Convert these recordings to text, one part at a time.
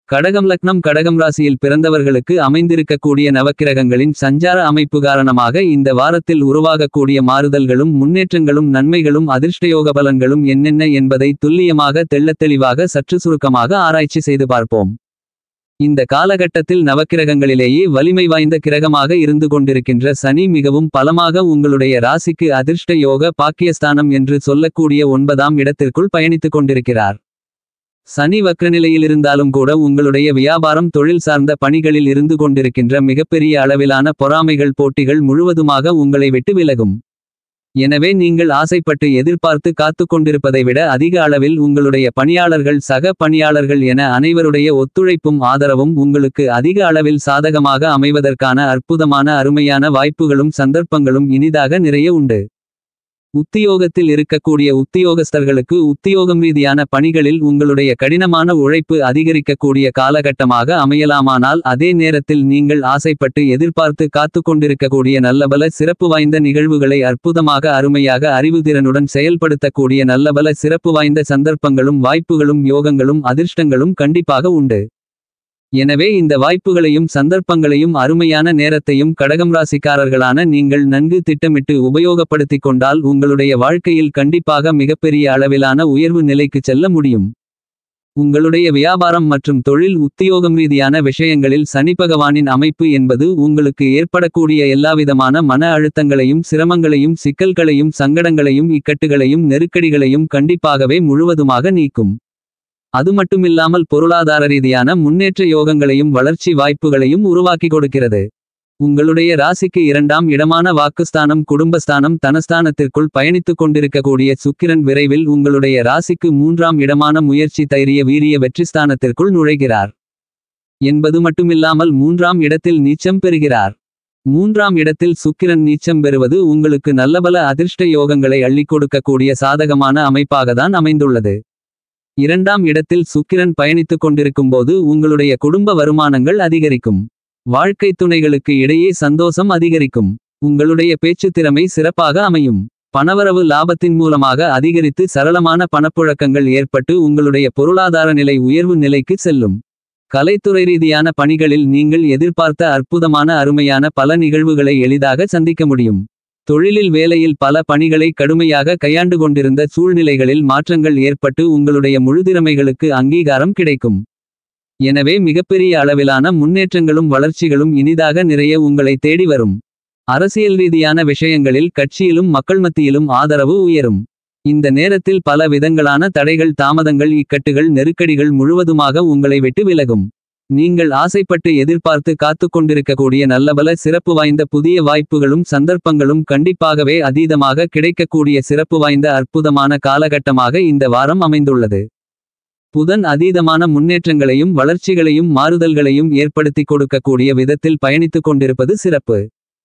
கடகம் லக்னம் கடகம் ராசியில் பிறந்தவர்களுக்கு அமைந்திருக்கக்கூடிய நவக்கிரகங்களின் சஞ்சார அமைப்பு காரணமாக இந்த வாரத்தில் உருவாகக்கூடிய மாறுதல்களும் முன்னேற்றங்களும் நன்மைகளும் அதிர்ஷ்டயோக பலன்களும் என்னென்ன என்பதை துல்லியமாக தெள்ளத்தெளிவாக சற்று சுருக்கமாக ஆராய்ச்சி செய்து பார்ப்போம். இந்த காலகட்டத்தில் நவக்கிரகங்களிலேயே வலிமை வாய்ந்த கிரகமாக இருந்து கொண்டிருக்கின்ற சனி மிகவும் பலமாக உங்களுடைய ராசிக்கு அதிர்ஷ்ட யோக பாக்கியஸ்தானம் என்று சொல்லக்கூடிய 9ஆம் இடத்திற்குள் பயணித்துக் கொண்டிருக்கிறார். சனி வக்ரநிலையில் இருந்தாலும் கூட உங்களுடைய வியாபாரம் தொழில் சார்ந்த பணிகளில் இருந்து கொண்டிருக்கின்ற மிகப்பெரிய அளவிலான பொறாமைகள் போட்டிகள் முழுவதுமாக உங்களை விட்டு விலகும். எனவே நீங்கள் ஆசைப்பட்டு எதிர்பார்த்து காத்து கொண்டிருப்பதை விட அதிக அளவில் உங்களுடைய பணியாளர்கள் சக பணியாளர்கள் என அனைவருடைய ஒத்துழைப்பும் ஆதரவும் உங்களுக்கு அதிக அளவில் சாதகமாக அமைவதற்கான அற்புதமான அருமையான வாய்ப்புகளும் சந்தர்ப்பங்களும் இனிதாக நிறைய உண்டு. உத்தியோகத்தில் இருக்கக்கூடிய உத்தியோகஸ்தர்களுக்கு உத்தியோகம் ரீதியான பணிகளில் உங்களுடைய கடினமான உழைப்பு அதிகரிக்கக்கூடிய காலகட்டமாக அமையலாமானால் அதே நேரத்தில் நீங்கள் ஆசைப்பட்டு எதிர்பார்த்து காத்து கொண்டிருக்கக்கூடிய நல்லபல சிறப்பு வாய்ந்த நிகழ்வுகளை அற்புதமாக அருமையாக அறிவுதிறனுடன் செயல்படுத்தக்கூடிய நல்லபல சிறப்பு வாய்ந்த சந்தர்ப்பங்களும் வாய்ப்புகளும் யோகங்களும் அதிர்ஷ்டங்களும் கண்டிப்பாக உண்டு. எனவே இந்த வாய்ப்புகளையும் சந்தர்ப்பங்களையும் அருமையான நேரத்தையும் கடகம் ராசிக்காரர்களான நீங்கள் நன்கு திட்டமிட்டு உபயோகப்படுத்திக் கொண்டால் உங்களுடைய வாழ்க்கையில் கண்டிப்பாக மிகப்பெரிய அளவிலான உயர்வு நிலைக்கு செல்ல முடியும். உங்களுடைய வியாபாரம் மற்றும் தொழில் உத்தியோகம் ரீதியான விஷயங்களில் சனி பகவானின் அமைப்பு என்பது உங்களுக்கு ஏற்படக்கூடிய எல்லாவிதமான மன அழுத்தங்களையும் சிரமங்களையும் சிக்கல்களையும் சங்கடங்களையும் இக்கட்டுகளையும் நெருக்கடிகளையும் கண்டிப்பாகவே முழுவதுமாக நீக்கும். அது மட்டுமில்லாமல் பொருளாதார ரீதியான முன்னேற்ற யோகங்களையும் வளர்ச்சி வாய்ப்புகளையும் உருவாக்கி கொடுக்கிறது. உங்களுடைய ராசிக்கு 2ஆம் இடமான வாக்குஸ்தானம் குடும்பஸ்தானம் தனஸ்தானத்திற்குள் பயணித்துக் கொண்டிருக்கக்கூடிய சுக்கிரன் விரைவில் உங்களுடைய ராசிக்கு 3ஆம் இடமான முயற்சி தைரிய வீரிய வெற்றிஸ்தானத்திற்குள் நுழைகிறார் என்பது மட்டுமில்லாமல் 3ஆம் இடத்தில் நீச்சம் பெறுகிறார். 3ஆம் இடத்தில் சுக்கிரன் நீச்சம் பெறுவது உங்களுக்கு நல்லபல அதிர்ஷ்ட யோகங்களை அள்ளிக் கொடுக்கக்கூடிய சாதகமான அமைப்பாகத்தான் அமைந்துள்ளது. 2ஆம் இடத்தில் சுக்கிரன் பயணித்துக் கொண்டிருக்கும்போது உங்களுடைய குடும்ப வருமானங்கள் அதிகரிக்கும். வாழ்க்கை துணைகளுக்கு இடையே சந்தோஷம் அதிகரிக்கும். உங்களுடைய பேச்சு திறமை சிறப்பாக அமையும். பணவரவு லாபத்தின் மூலமாக அதிகரித்து சரளமான பணப்புழக்கங்கள் ஏற்பட்டு உங்களுடைய பொருளாதார நிலை உயர்வு நிலைக்கு செல்லும். கலைத்துறை ரீதியான பணிகளில் நீங்கள் எதிர்பார்த்த அற்புதமான அருமையான பல நிகழ்வுகளை எளிதாக சந்திக்க முடியும். தொழிலில் வேலையில் பல பணிகளை கடுமையாக கையாண்டு கொண்டிருந்த சூழ்நிலைகளில் மாற்றங்கள் ஏற்பட்டு உங்களுடைய முழுதிறமைகளுக்கு அங்கீகாரம் கிடைக்கும். எனவே மிகப்பெரிய அளவிலான முன்னேற்றங்களும் வளர்ச்சிகளும் இனிதாக நிறைய உங்களை தேடி வரும். அரசியல் ரீதியான விஷயங்களில் கட்சியிலும் மக்கள் மத்தியிலும் ஆதரவு உயரும். இந்த நேரத்தில் பல விதங்களான தடைகள் தாமதங்கள் இக்கட்டுகள் நெருக்கடிகள் முழுவதுமாக உங்களை விட்டு விலகும். நீங்கள் ஆசைப்பட்டு எதிர்பார்த்து காத்து கொண்டிருக்கக்கூடிய நல்லபல சிறப்பு வாய்ந்த புதிய வாய்ப்புகளும் சந்தர்ப்பங்களும் கண்டிப்பாகவே அதீதமாக கிடைக்கக்கூடிய சிறப்பு வாய்ந்த அற்புதமான காலகட்டமாக இந்த வாரம் அமைந்துள்ளது. புதன் அதீதமான முன்னேற்றங்களையும் வளர்ச்சிகளையும் மாறுதல்களையும் ஏற்படுத்தி கொடுக்கக்கூடிய விதத்தில் பயணித்துக் கொண்டிருப்பது சிறப்பு.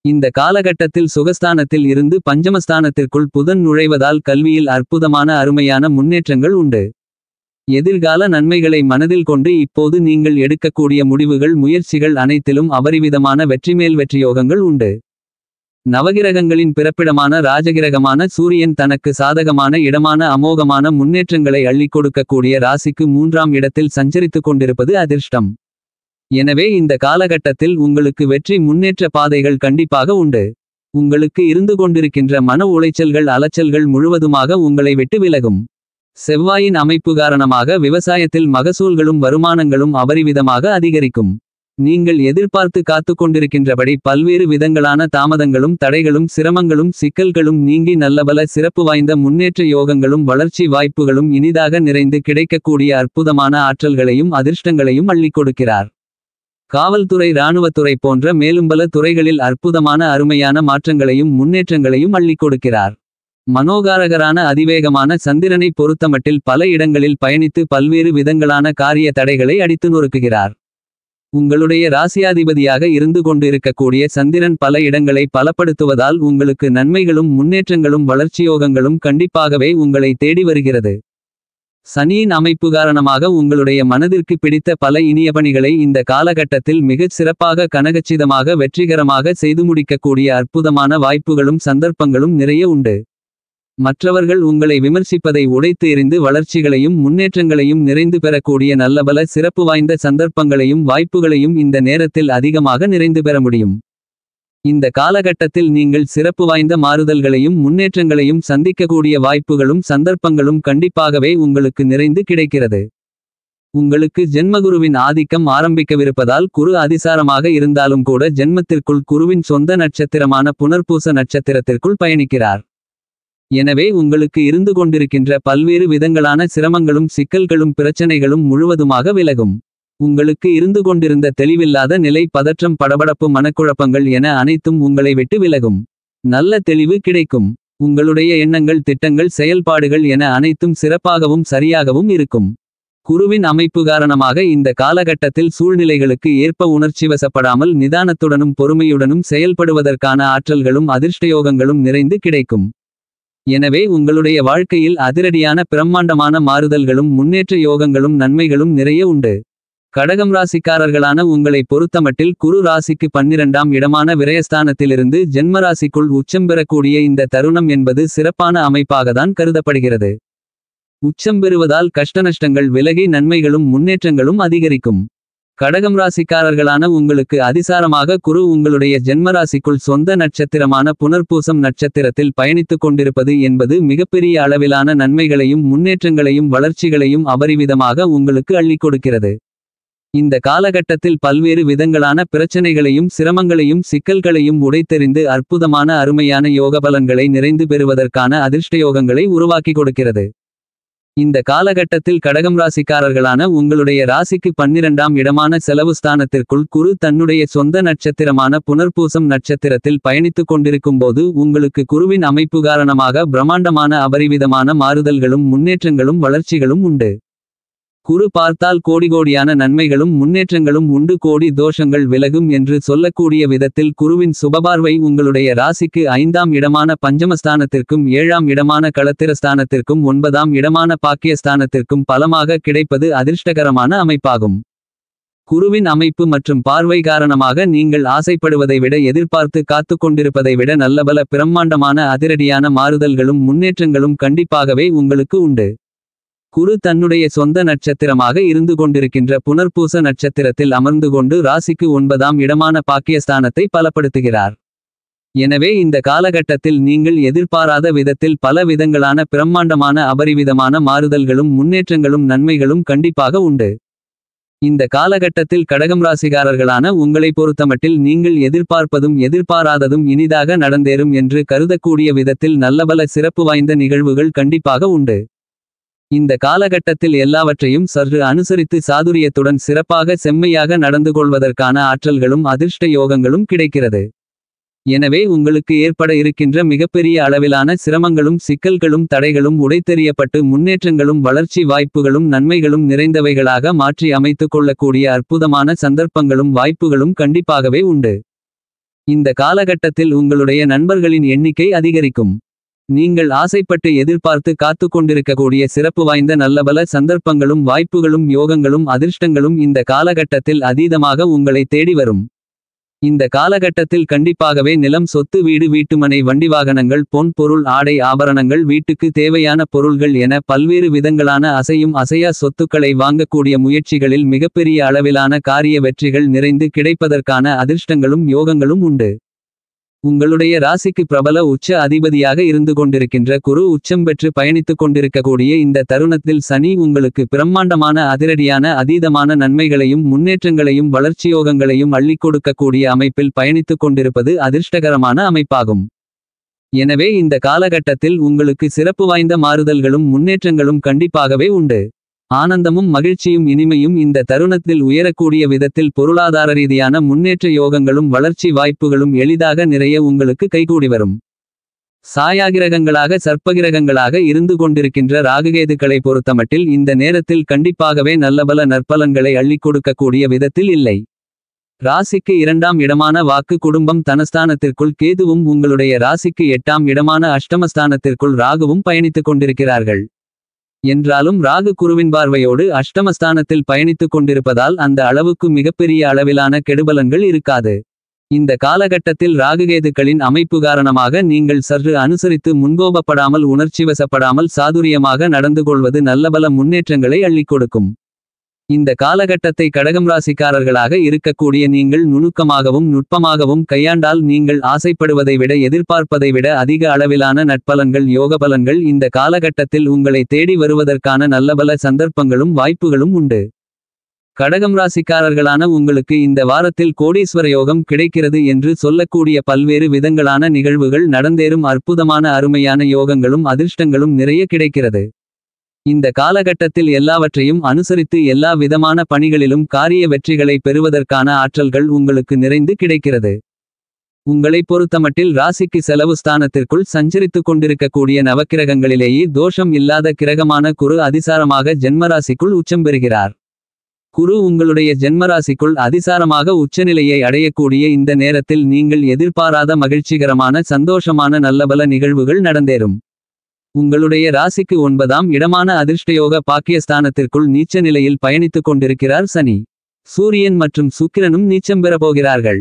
இந்த காலகட்டத்தில் சுகஸ்தானத்தில் இருந்து பஞ்சமஸ்தானத்திற்குள் புதன் நுழைவதால் கல்வியில் அற்புதமான அருமையான முன்னேற்றங்கள் உண்டு. எதிர்கால நன்மைகளை மனதில் கொண்டு இப்போது நீங்கள் எடுக்கக்கூடிய முடிவுகள் முயற்சிகள் அனைத்திலும் அபரிவிதமான வெற்றிமேல் வெற்றியோகங்கள் உண்டு. நவகிரகங்களின் பிறப்பிடமான ராஜகிரகமான சூரியன் தனக்கு சாதகமான இடமான அமோகமான முன்னேற்றங்களை அள்ளிக் கொடுக்கக்கூடிய ராசிக்கு 3ஆம் இடத்தில் சஞ்சரித்துக் கொண்டிருப்பது அதிர்ஷ்டம். எனவே இந்த காலகட்டத்தில் உங்களுக்கு வெற்றி முன்னேற்ற பாதைகள் கண்டிப்பாக உண்டு. உங்களுக்கு இருந்து கொண்டிருக்கின்ற மன உளைச்சல்கள் அலைச்சல்கள் முழுவதுமாக உங்களை விட்டு விலகும். செவ்வாயின் அமைப்பு காரணமாக விவசாயத்தில் மகசூல்களும் வருமானங்களும் அபரிவிதமாக அதிகரிக்கும். நீங்கள் எதிர்பார்த்து காத்து கொண்டிருக்கின்றபடி பல்வேறு விதங்களான தாமதங்களும் தடைகளும் சிரமங்களும் சிக்கல்களும் நீங்கி நல்லபல சிறப்பு வாய்ந்த முன்னேற்ற யோகங்களும் வளர்ச்சி வாய்ப்புகளும் இனிதாக நிறைந்து கிடைக்கக்கூடிய அற்புதமான ஆற்றல்களையும் அதிர்ஷ்டங்களையும் அள்ளிக் கொடுக்கிறார். காவல்துறை இராணுவத்துறை போன்ற மேலும் பல துறைகளில் அற்புதமான அருமையான மாற்றங்களையும் முன்னேற்றங்களையும் அள்ளிக் கொடுக்கிறார். மனோகாரகரான அதிவேகமான சந்திரனை பொறுத்தமட்டில் பல இடங்களில் பயணித்து பல்வேறு விதங்களான காரிய தடைகளை அடித்து நொறுக்குகிறார். உங்களுடைய ராசியாதிபதியாக இருந்து கொண்டு இருக்கக்கூடிய சந்திரன் பல இடங்களை பலப்படுத்துவதால் உங்களுக்கு நன்மைகளும் முன்னேற்றங்களும் வளர்ச்சியோகங்களும் கண்டிப்பாகவே உங்களை தேடி வருகிறது. சனியின் அமைப்பு காரணமாக உங்களுடைய மனதிற்கு பிடித்த பல இனிய பணிகளை இந்த காலகட்டத்தில் மிகச் சிறப்பாக கனகச்சிதமாக வெற்றிகரமாக செய்து முடிக்கக்கூடிய அற்புதமான வாய்ப்புகளும் சந்தர்ப்பங்களும் நிறைய உண்டு. மற்றவர்கள் உங்களை விமர்சிப்பதை உடைத்து எறிந்து வளர்ச்சிகளையும் முன்னேற்றங்களையும் நிறைந்து பெறக்கூடிய நல்லபல சிறப்பு வாய்ந்த சந்தர்ப்பங்களையும் வாய்ப்புகளையும் இந்த நேரத்தில் அதிகமாக நிறைந்து பெற முடியும். இந்த காலகட்டத்தில் நீங்கள் சிறப்பு வாய்ந்த மாறுதல்களையும் முன்னேற்றங்களையும் சந்திக்கக்கூடிய வாய்ப்புகளும் சந்தர்ப்பங்களும் கண்டிப்பாகவே உங்களுக்கு நிறைந்து கிடைக்கிறது. உங்களுக்கு ஜென்மகுருவின் ஆதிக்கம் ஆரம்பிக்கவிருப்பதால் குரு அதிசாரமாக இருந்தாலும் கூட ஜென்மத்திற்குள் குருவின் சொந்த நட்சத்திரமான புனர்பூச நட்சத்திரத்திற்குள் பயணிக்கிறார். எனவே உங்களுக்கு இருந்து கொண்டிருக்கின்ற பல்வேறு விதங்களான சிரமங்களும் சிக்கல்களும் பிரச்சனைகளும் முழுவதுமாக விலகும். உங்களுக்கு இருந்து கொண்டிருந்த தெளிவில்லாத நிலை, பதற்றம், படபடப்பு, மனக்குழப்பங்கள் என அனைத்தும் உங்களை விட்டு விலகும். நல்ல தெளிவு கிடைக்கும். உங்களுடைய எண்ணங்கள், திட்டங்கள், செயல்பாடுகள் என அனைத்தும் சிறப்பாகவும் சரியாகவும் இருக்கும். குருவின் அமைப்பு காரணமாக இந்த காலகட்டத்தில் சூழ்நிலைகளுக்கு ஏற்ப உணர்ச்சிவசப்படாமல் நிதானத்துடனும் பொறுமையுடனும் செயல்படுவதற்கான ஆற்றல்களும் அதிர்ஷ்டயோகங்களும் நிறைந்து கிடைக்கும். எனவே உங்களுடைய வாழ்க்கையில் அதிரடியான பிரம்மாண்டமான மாறுதல்களும் முன்னேற்ற யோகங்களும் நன்மைகளும் நிறைய உண்டு. கடகம் ராசிக்காரர்களான உங்களை பொறுத்தமட்டில் குரு ராசிக்கு 12ஆம் இடமான விரயஸ்தானத்திலிருந்து ஜென்மராசிக்குள் உச்சம் பெறக்கூடிய இந்த தருணம் என்பது சிறப்பான அமைப்பாகத்தான் கருதப்படுகிறது. உச்சம் பெறுவதால் கஷ்டநஷ்டங்கள் விலகி நன்மைகளும் முன்னேற்றங்களும் அதிகரிக்கும். கடகம் ராசிக்காரர்களான உங்களுக்கு அதிசாரமாக குரு உங்களுடைய ஜென்மராசிக்குள் சொந்த நட்சத்திரமான புனர்பூசம் நட்சத்திரத்தில் பயணித்துக் கொண்டிருப்பது என்பது மிகப்பெரிய அளவிலான நன்மைகளையும் முன்னேற்றங்களையும் வளர்ச்சிகளையும் அபரிவிதமாக உங்களுக்கு அள்ளிக் கொடுக்கிறது. இந்த காலகட்டத்தில் பல்வேறு விதங்களான பிரச்சனைகளையும் சிரமங்களையும் சிக்கல்களையும் உடைத்தெறிந்து அற்புதமான அருமையான யோகபலன்களை நிறைந்து பெறுவதற்கான அதிர்ஷ்டயோகங்களை உருவாக்கி கொடுக்கிறது. இந்த காலகட்டத்தில் கடகம் ராசிக்காரர்களான உங்களுடைய ராசிக்கு 12ஆம் இடமான செலவு ஸ்தானத்திற்குள் குரு தன்னுடைய சொந்த நட்சத்திரமான புனர்பூசம் நட்சத்திரத்தில் பயணித்துக் கொண்டிருக்கும்போது உங்களுக்கு குருவின் அமைப்பு காரணமாக பிரம்மாண்டமான அபரிவிதமான மாறுதல்களும் முன்னேற்றங்களும் வளர்ச்சிகளும் உண்டு. குரு பார்த்தால் கோடிகோடியான நன்மைகளும் முன்னேற்றங்களும் உண்டு. கோடி தோஷங்கள் விலகும் என்று சொல்லக்கூடிய விதத்தில் குருவின் சுபபார்வை உங்களுடைய ராசிக்கு 5ஆம் இடமான பஞ்சமஸ்தானத்திற்கும் 7ஆம் இடமான களத்திரஸ்தானத்திற்கும் 9ஆம் இடமான பாக்கியஸ்தானத்திற்கும் பலமாக கிடைப்பது அதிர்ஷ்டகரமான அமைப்பாகும். குருவின் அமைப்பு மற்றும் பார்வை காரணமாக நீங்கள் ஆசைப்படுவதை விட, எதிர்பார்த்து காத்து கொண்டிருப்பதை விட நல்லபல பிரம்மாண்டமான அதிரடியான மாறுதல்களும் முன்னேற்றங்களும் கண்டிப்பாகவே உங்களுக்கு உண்டு. குரு தன்னுடைய சொந்த நட்சத்திரமாக இருந்து கொண்டிருக்கின்ற புனர்பூச நட்சத்திரத்தில் அமர்ந்து கொண்டு ராசிக்கு 9ஆம் இடமான பாக்கியஸ்தானத்தை பலப்படுத்துகிறார். எனவே இந்த காலகட்டத்தில் நீங்கள் எதிர்பாராத விதத்தில் பல விதங்களான பிரம்மாண்டமான அபரிவிதமான மாறுதல்களும் முன்னேற்றங்களும் நன்மைகளும் கண்டிப்பாக உண்டு. இந்த காலகட்டத்தில் கடகம் ராசிகாரர்களான உங்களை பொறுத்தமட்டில் நீங்கள் எதிர்பார்ப்பதும் எதிர்பாராததும் இனிதாக நடந்தேறும் என்று கருதக்கூடிய விதத்தில் நல்லபல சிறப்பு வாய்ந்த நிகழ்வுகள் கண்டிப்பாக உண்டு. இந்த காலகட்டத்தில் எல்லாவற்றையும் சற்று அனுசரித்து சாதுரியத்துடன் சிறப்பாக செம்மையாக நடந்து கொள்வதற்கான ஆற்றல்களும் அதிர்ஷ்ட யோகங்களும் கிடைக்கிறது. எனவே உங்களுக்கு ஏற்பட இருக்கின்ற மிகப்பெரிய அளவிலான சிரமங்களும் சிக்கல்களும் தடைகளும் உடைத்தெறியப்பட்டு முன்னேற்றங்களும் வளர்ச்சி வாய்ப்புகளும் நன்மைகளும் நிறைந்தவைகளாக மாற்றி அமைத்துக் கொள்ளக்கூடிய அற்புதமான சந்தர்ப்பங்களும் வாய்ப்புகளும் கண்டிப்பாகவே உண்டு. இந்த காலகட்டத்தில் உங்களுடைய நண்பர்களின் எண்ணிக்கை அதிகரிக்கும். நீங்கள் ஆசைப்பட்டு எதிர்பார்த்து காத்து கொண்டிருக்கக்கூடிய சிறப்பு வாய்ந்த நல்லபல சந்தர்ப்பங்களும் வாய்ப்புகளும் யோகங்களும் அதிர்ஷ்டங்களும் இந்த காலகட்டத்தில் அதீதமாக உங்களை தேடி வரும். இந்த காலகட்டத்தில் கண்டிப்பாகவே நிலம், சொத்து, வீடு, வீட்டுமனை, வண்டி, வாகனங்கள், பொன் பொருள், ஆடை ஆபரணங்கள், வீட்டுக்கு தேவையான பொருள்கள் என பல்வேறு விதங்களான அசையும் அசையா சொத்துக்களை வாங்கக்கூடிய முயற்சிகளில் மிகப்பெரிய அளவிலான காரிய வெற்றிகள் நிறைந்து கிடைப்பதற்கான அதிர்ஷ்டங்களும் யோகங்களும் உண்டு. உங்களுடைய ராசிக்கு பிரபல உச்ச அதிபதியாக இருந்து கொண்டிருக்கின்ற குரு உச்சம் பெற்று பயணித்துக் கொண்டிருக்கக்கூடிய இந்த தருணத்தில் சனி உங்களுக்கு பிரம்மாண்டமான அதிரடியான அதீதமான நன்மைகளையும் முன்னேற்றங்களையும் வளர்ச்சியோகங்களையும் அள்ளிக் கொடுக்கக்கூடிய அமைப்பில் பயணித்துக் கொண்டிருப்பது அதிர்ஷ்டகரமான அமைப்பாகும். எனவே இந்த காலகட்டத்தில் உங்களுக்கு சிறப்பு வாய்ந்த மாறுதல்களும் முன்னேற்றங்களும் கண்டிப்பாகவே உண்டு. ஆனந்தமும் மகிழ்ச்சியும் இனிமையும் இந்த தருணத்தில் உயரக்கூடிய விதத்தில் பொருளாதார ரீதியான முன்னேற்ற யோகங்களும் வளர்ச்சி வாய்ப்புகளும் எளிதாக நிறைய உங்களுக்கு கைகூடி வரும். சாயாகிரகங்களாக சர்ப்பகிரகங்களாக இருந்து கொண்டிருக்கின்ற ராகுகேதுக்களை பொறுத்தமட்டில் இந்த நேரத்தில் கண்டிப்பாகவே நல்லபல நற்பலன்களை அள்ளிக் கொடுக்கக்கூடிய விதத்தில் இல்லை. ராசிக்கு 2ஆம் இடமான வாக்கு, குடும்பம், தனஸ்தானத்திற்குள் கேதுவும் உங்களுடைய ராசிக்கு 8ஆம் இடமான அஷ்டமஸ்தானத்திற்குள் ராகுவும் பயணித்துக் கொண்டிருக்கிறார்கள். என்றாலும் ராகு குருவின் பார்வையோடு அஷ்டமஸ்தானத்தில் பயணித்துக் கொண்டிருப்பதால் அந்த அளவுக்கு மிகப்பெரிய அளவிலான கெடுபலன்கள் இருக்காது. இந்த காலகட்டத்தில் ராகுகேதுக்களின் அமைப்பு காரணமாக நீங்கள் சற்று அனுசரித்து முன்கோபப்படாமல் உணர்ச்சிவசப்படாமல் சாதுரியமாக நடந்து கொள்வது நல்லபல முன்னேற்றங்களை அள்ளிக் கொடுக்கும். இந்த காலகட்டத்தை கடகம் ராசிக்காரர்களாக இருக்கக்கூடிய நீங்கள் நுணுக்கமாகவும் நுட்பமாகவும் கையாண்டால் நீங்கள் ஆசைப்படுவதை விட எதிர்பார்ப்பதை விட அதிக அளவிலான நட்பலன்கள் யோகபலன்கள் இந்த காலகட்டத்தில் உங்களை தேடி வருவதற்கான நல்லபல சந்தர்ப்பங்களும் வாய்ப்புகளும் உண்டு. கடகம் ராசிக்காரர்களான உங்களுக்கு இந்த வாரத்தில் கோடீஸ்வர யோகம் கிடைக்கிறது என்று சொல்லக்கூடிய பல்வேறு விதங்களான நிகழ்வுகள் நடந்தேறும் அற்புதமான அருமையான யோகங்களும் அதிர்ஷ்டங்களும் நிறைய கிடைக்கிறது. இந்த காலகட்டத்தில் எல்லாவற்றையும் அனுசரித்து எல்லா விதமான பணிகளிலும் காரிய வெற்றிகளை பெறுவதற்கான ஆற்றல்கள் உங்களுக்கு நிறைந்து கிடைக்கிறது. உங்களை பொறுத்தமட்டில் ராசிக்கு செலவு ஸ்தானத்திற்குள் சஞ்சரித்துக் கொண்டிருக்கக்கூடிய நவக்கிரகங்களிலேயே தோஷம் இல்லாத கிரகமான குரு அதிசாரமாக ஜென்மராசிக்குள் உச்சம் பெறுகிறார். குரு உங்களுடைய ஜென்மராசிக்குள் அதிசாரமாக உச்சநிலையை அடையக்கூடிய இந்த நேரத்தில் நீங்கள் எதிர்பாராத மகிழ்ச்சிகரமான சந்தோஷமான நல்லபல நிகழ்வுகள் நடந்தேறும். உங்களுடைய ராசிக்கு 9ஆம் இடமான அதிர்ஷ்டயோக பாக்கியஸ்தானத்திற்குள் நீச்ச நிலையில் பயணித்துக் கொண்டிருக்கிறார் சனி. சூரியன் மற்றும் சுக்கிரனும் நீச்சம் பெறப்போகிறார்கள்.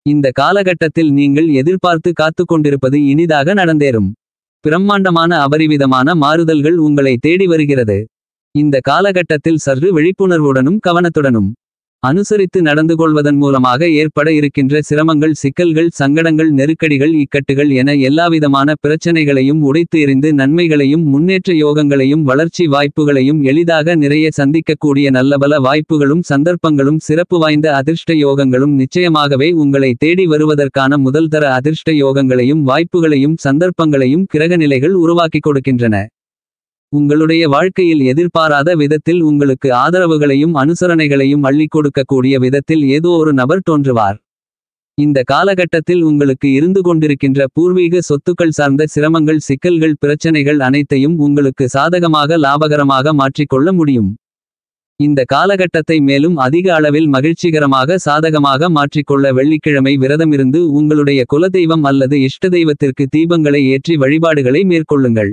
இந்த காலகட்டத்தில் நீங்கள் எதிர்பார்த்து காத்துக் கொண்டிருப்பது இனிதாக நடந்தேறும். பிரம்மாண்டமான அபரிவிதமான மாறுதல்கள் உங்களை தேடி வருகிறது. இந்த காலகட்டத்தில் சற்று விழிப்புணர்வுடனும் கவனத்துடனும் அனுசரித்து நடந்து கொள்வதன் மூலமாக ஏற்பட இருக்கின்ற சிரமங்கள் சிக்கல்கள் சங்கடங்கள் நெருக்கடிகள் இக்கட்டுகள் என எல்லாவிதமான பிரச்சனைகளையும் உடைத்து எறிந்து நன்மைகளையும் முன்னேற்ற யோகங்களையும் வளர்ச்சி வாய்ப்புகளையும் எளிதாக நிறைய சந்திக்கக்கூடிய நல்லபல வாய்ப்புகளும் சந்தர்ப்பங்களும் சிறப்பு வாய்ந்த அதிர்ஷ்ட யோகங்களும் நிச்சயமாகவே உங்களை தேடி வருவதற்கான முதல்தர அதிர்ஷ்ட யோகங்களையும் வாய்ப்புகளையும் சந்தர்ப்பங்களையும் கிரகநிலைகள் உருவாக்கிக் கொடுக்கின்றன. உங்களுடைய வாழ்க்கையில் எதிர்பாராத விதத்தில் உங்களுக்கு ஆதரவுகளையும் அனுசரணைகளையும் அள்ளிக் கொடுக்கக்கூடிய விதத்தில் ஏதோ ஒரு நபர் தோன்றுவார். இந்த காலகட்டத்தில் உங்களுக்கு இருந்து கொண்டிருக்கின்ற பூர்வீக சொத்துக்கள் சார்ந்த சிரமங்கள் சிக்கல்கள் பிரச்சனைகள் அனைத்தையும் உங்களுக்கு சாதகமாக லாபகரமாக மாற்றிக்கொள்ள முடியும். இந்த காலகட்டத்தை மேலும் அதிக அளவில் மகிழ்ச்சிகரமாக சாதகமாக மாற்றிக்கொள்ள வெள்ளிக்கிழமை விரதமிருந்து உங்களுடைய குலதெய்வம் அல்லது இஷ்ட தெய்வத்திற்கு தீபங்களை ஏற்றி வழிபாடுகளை மேற்கொள்ளுங்கள்.